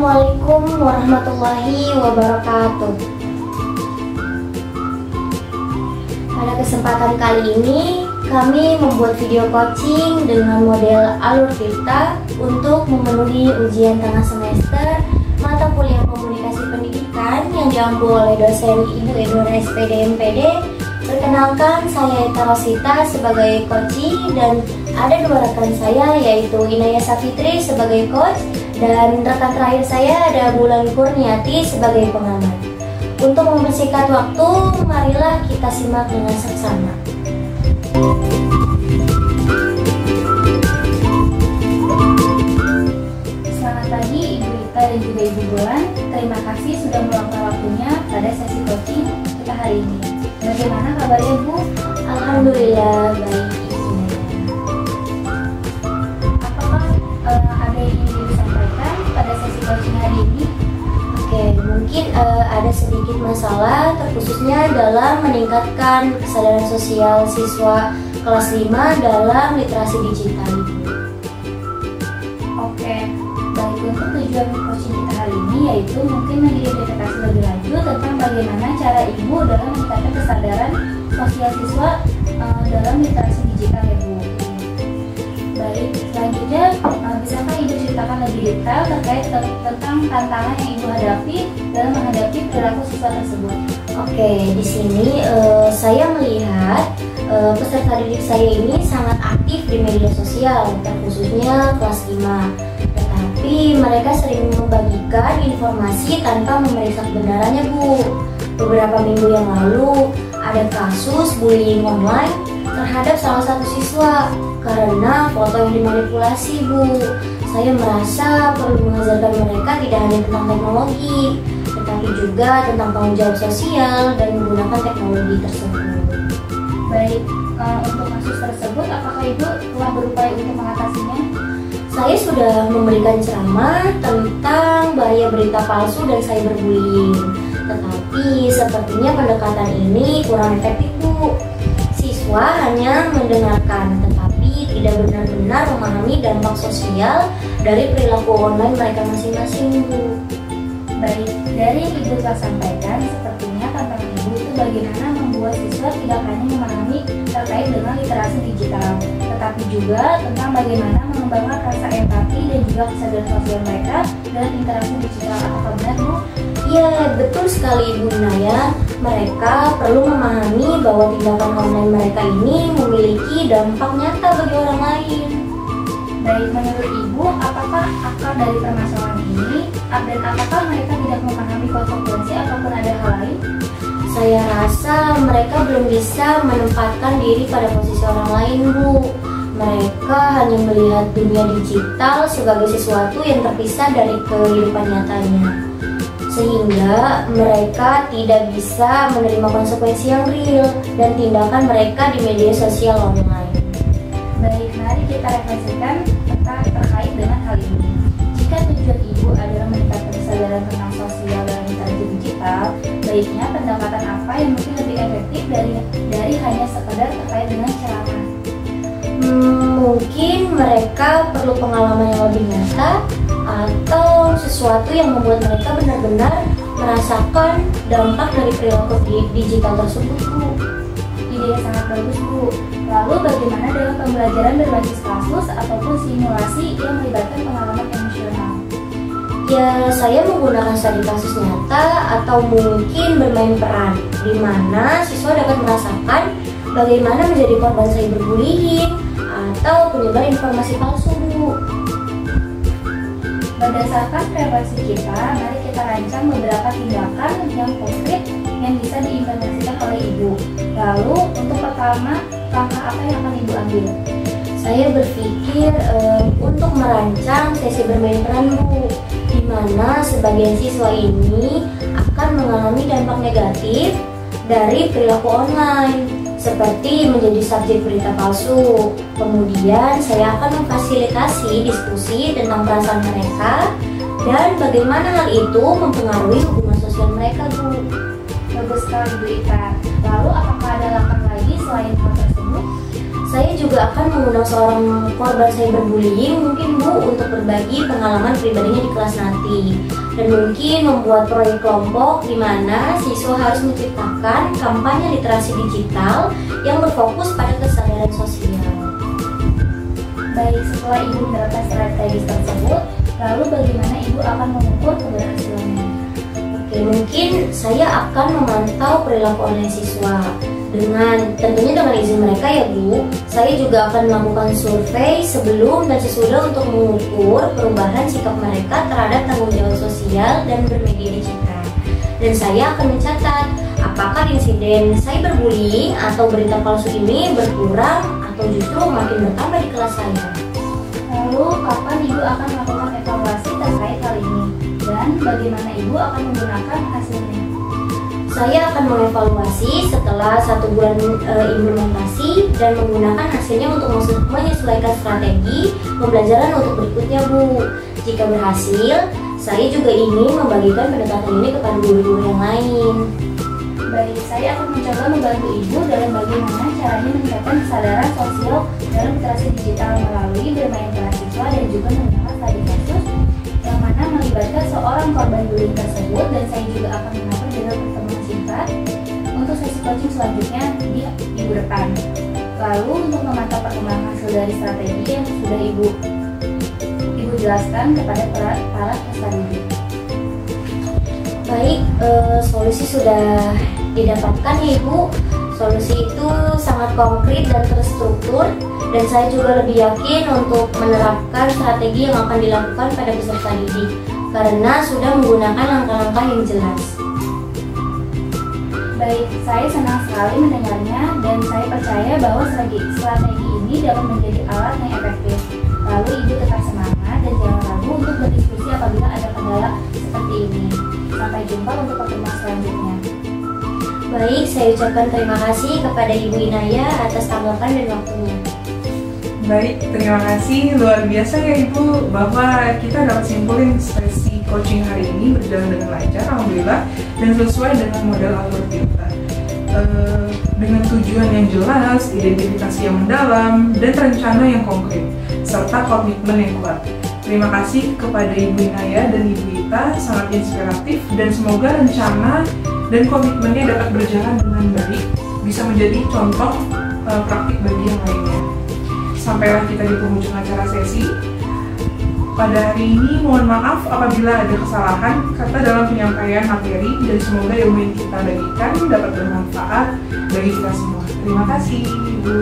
Assalamualaikum warahmatullahi wabarakatuh. Pada kesempatan kali ini, kami membuat video coaching dengan model alur Tirta untuk memenuhi ujian tengah semester mata kuliah komunikasi pendidikan yang diampu oleh dosen Ibu Edora SPD MPD. Perkenalkan, saya Eta Rosita sebagai coach dan ada dua rekan saya yaitu Inaya Safitri sebagai coach dan rekan terakhir saya ada Bulan Kurniati sebagai pengamat. Untuk mempersingkat waktu, marilah kita simak dengan seksama. Selamat pagi Ibu Ita dan juga Ibu Bulan. Terima kasih sudah meluangkan waktunya pada sesi coaching kita hari ini. Bagaimana kabarnya Bu? Alhamdulillah baik. Apakah ada yang ingin disampaikan pada sesi coaching hari ini? Oke, mungkin ada sedikit masalah terkhususnya dalam meningkatkan kesadaran sosial siswa kelas 5 dalam literasi digital. Oke, baik, untuk tujuan coaching kita hari ini yaitu mungkin mengidentifikasi lebih lanjut tentang bagaimana cara Ibu dalam meningkatkan kesadaran sosial siswa dalam literasi digital ya Bu. Baik, selanjutnya bisakah Ibu ceritakan lebih detail terkait tentang tantangan yang Ibu hadapi dalam menghadapi perilaku siswa tersebut? Oke, di sini saya melihat peserta didik saya ini sangat aktif di media sosial, terkhususnya kelas 5. Tetapi mereka sering membagikan informasi tanpa memeriksa kebenarannya Bu. Beberapa minggu yang lalu ada kasus bullying online terhadap salah satu siswa karena foto yang dimanipulasi Bu. Saya merasa perlu mengajarkan mereka tidak hanya tentang teknologi, tetapi juga tentang tanggung jawab sosial dan menggunakan teknologi tersebut. Baik, untuk kasus tersebut apakah Ibu telah berupaya untuk mengatasinya? Saya sudah memberikan ceramah tentang bahaya berita palsu dan cyberbullying. Tetapi sepertinya pendekatan ini kurang efektif Bu. Siswa hanya mendengarkan tetapi tidak benar-benar memahami dampak sosial dari perilaku online mereka masing-masing Bu. Baik, dari yang Ibu telah sampaikan, sepertinya tantangan Ibu itu bagaimana membuat siswa tidak hanya memahami terkait dengan literasi digital, tetapi juga tentang bagaimana mengembangkan rasa empati dan juga kesadaran sosial mereka dalam interaksi digital. Apakah benar Bu? Ya, betul sekali Ibu Naya. Mereka perlu memahami bahwa tindakan online mereka ini memiliki dampak nyata bagi orang lain. Baik, menurut Ibu, apakah akar dari permasalahan ini dan apakah mereka tidak memahami konsekuensi ataupun ada hal lain? Saya rasa mereka belum bisa menempatkan diri pada posisi orang lain Bu. Mereka hanya melihat dunia digital sebagai sesuatu yang terpisah dari kehidupan nyatanya, sehingga mereka tidak bisa menerima konsekuensi yang real dan tindakan mereka di media sosial online. Baik, mari kita refleksikan terkait dengan hal ini. Jika tujuan Ibu adalah meningkatkan kesadaran tentang sosial dan literasi digital, baiknya pendekatan apa yang mungkin lebih efektif dari hanya sekedar terkait dengan ceramah? Mungkin mereka perlu pengalaman yang lebih nyata atau sesuatu yang membuat mereka benar-benar merasakan dampak dari perilaku digital tersebut Bu. Ide yang sangat bagus Bu. Lalu bagaimana dengan pembelajaran berbasis kasus ataupun simulasi yang melibatkan pengalaman emosional? Ya, saya menggunakan studi kasus nyata atau mungkin bermain peran, di mana siswa dapat merasakan bagaimana menjadi korban cyberbullying atau penyebar informasi palsu Bu. Berdasarkan preferensi kita, mari kita rancang beberapa tindakan yang konkret yang bisa diimplementasikan oleh Ibu. Lalu, untuk pertama, langkah apa yang akan Ibu ambil? Saya berpikir untuk merancang sesi bermain peran Bu, di mana sebagian siswa ini akan mengalami dampak negatif dari perilaku online, seperti menjadi subjek berita palsu. Kemudian saya akan memfasilitasi diskusi tentang perasaan mereka dan bagaimana hal itu mempengaruhi hubungan sosial mereka Bu. Bagus sekali Bu Ita. Lalu apakah ada langkah lagi selain hal tersebut? Saya juga akan mengundang seorang korban cyberbullying mungkin Bu untuk berbagi pengalaman pribadinya di kelas nanti, dan mungkin membuat proyek kelompok di mana siswa harus menciptakan kampanye literasi digital yang berfokus pada kesadaran sosial. Baik, setelah Ibu menerapkan strategi tersebut, lalu bagaimana Ibu akan mengukur keberhasilannya? Oke, mungkin saya akan memantau perilaku online siswa. Tentunya dengan izin mereka ya Bu, saya juga akan melakukan survei sebelum dan sesudah untuk mengukur perubahan sikap mereka terhadap tanggung jawab sosial dan bermedia digital. Dan saya akan mencatat apakah insiden cyberbullying atau berita palsu ini berkurang atau justru makin bertambah di kelas saya. Lalu kapan Ibu akan melakukan evaluasi terkait hal ini? Dan bagaimana Ibu akan menggunakan hasilnya? Saya akan mengevaluasi setelah 1 bulan implementasi dan menggunakan hasilnya untuk menyesuaikan strategi pembelajaran untuk berikutnya Bu. Jika berhasil, saya juga ingin membagikan pendekatan ini kepada guru-guru yang lain. Baik, saya akan mencoba membantu Ibu dalam bagaimana caranya meningkatkan kesadaran sosial dalam literasi digital melalui bermain peran siswa dan juga menggunakan studi kasus yang mana melibatkan seorang korban bullying tersebut, dan saya juga akan mengatur jadwal pertemuan singkat untuk sesi coaching selanjutnya di minggu depan. Lalu untuk memantau perkembangan hasil dari strategi yang sudah Ibu jelaskan kepada para peserta didik. Baik, solusi sudah didapatkan ya Ibu. Solusi itu sangat konkret dan terstruktur, dan saya juga lebih yakin untuk menerapkan strategi yang akan dilakukan pada peserta didik karena sudah menggunakan langkah-langkah yang jelas. Baik, saya senang sekali mendengarnya dan saya percaya bahwa strategi ini dapat menjadi alat yang efektif. Lalu Ibu tetap semangat dan jangan ragu untuk berdiskusi apabila ada kendala seperti ini. Sampai jumpa untuk pertemuan selanjutnya. Baik, saya ucapkan terima kasih kepada Ibu Inaya atas tanggapan dan waktunya. Baik, terima kasih. Luar biasa ya Ibu, bahwa kita dapat simpulin sesi coaching hari ini berjalan dengan lancar, alhamdulillah, dan sesuai dengan model alur kita. Dengan tujuan yang jelas, identifikasi yang mendalam, dan rencana yang konkret, serta komitmen yang kuat. Terima kasih kepada Ibu Inaya dan Ibu Ita, sangat inspiratif, dan semoga rencana dan komitmennya dapat berjalan dengan baik, bisa menjadi contoh praktik bagi yang lainnya. Sampailah kita di penghujung acara sesi. Pada hari ini mohon maaf apabila ada kesalahan kata dalam penyampaian materi, dan semoga ilmu yang kita bagikan dapat bermanfaat bagi kita semua. Terima kasih Ibu.